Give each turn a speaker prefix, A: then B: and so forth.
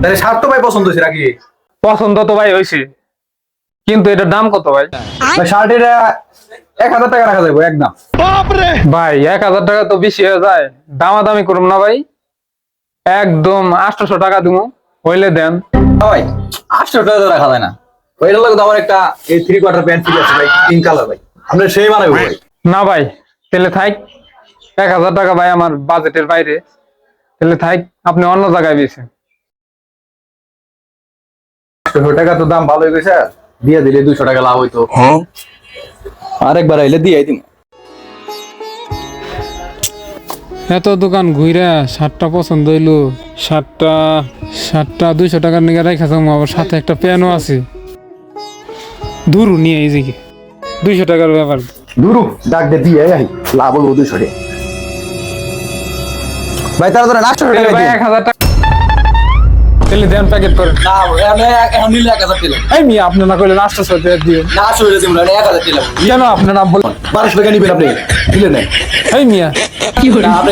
A: তাহলে শার্ট তো ভাই পছন্দ হয়েছে নাকি?
B: পছন্দ তো ভাই হয়েছে, কিন্তু এটার দাম কত ভাই?
A: ভাই শার্ট এটা 1000 টাকা রাখা যাবে একদম।
B: ভাই 1000 টাকা তো বেশি হয়ে যায়, দামাদামি করুন না ভাই, একদম 800 টাকা দিব, হইলে দেন।
A: ভাই 800 টাকা তো রাখা যায় না। ওইটার লাগে তো আমার একটা এই 3/4 প্যান্ট ঠিক আছে ভাই, পিঙ্ক কালার ভাই, আপনার সেই মানাবে ভাই।
B: না ভাই তাহলে থাক, 1000 টাকা ভাই আমার বাজেটের বাইরে, তাহলে থাক, আপনি অন্য জায়গায় বেছেন।
A: 800 টাকা তো দাম ভালো হয়ে গেছে, দিয়ে দিলে 200 টাকা লাভ হইতো। আরেকবার আইলে দিয়ে দিম।
B: এত দোকান ঘুরে শার্টটা পছন্দ হইলো, শার্টটা 200 টাকার নিয়ে রেখা যাবো, আবার সাথে একটা প্যানও আছে, দূরও নিয়ে এই দিকে 200 টাকার ব্যাপার।
A: দুরু ডাক দে দিয়ে আই, লাভ হইব 200 টাকা। ভাই তারা ধরেন 800
B: তাহলে
A: টাকা
B: ভাই
A: দিন।
B: 1000 টাকা তাহলে দেন, প্যাকেট করে।
A: না আমি এখন নিলে 1000 দিলাম।
B: এই মিয়া আপনি না করলে 800 টাকা দিও।
A: না 800 টাকা দিলাম, 1000 দিলাম।
B: কেন আপনার নাম বল?
A: 1200 টাকা নিবেন আপনি, দিলেন না?
B: এই মিয়া
A: না আপনি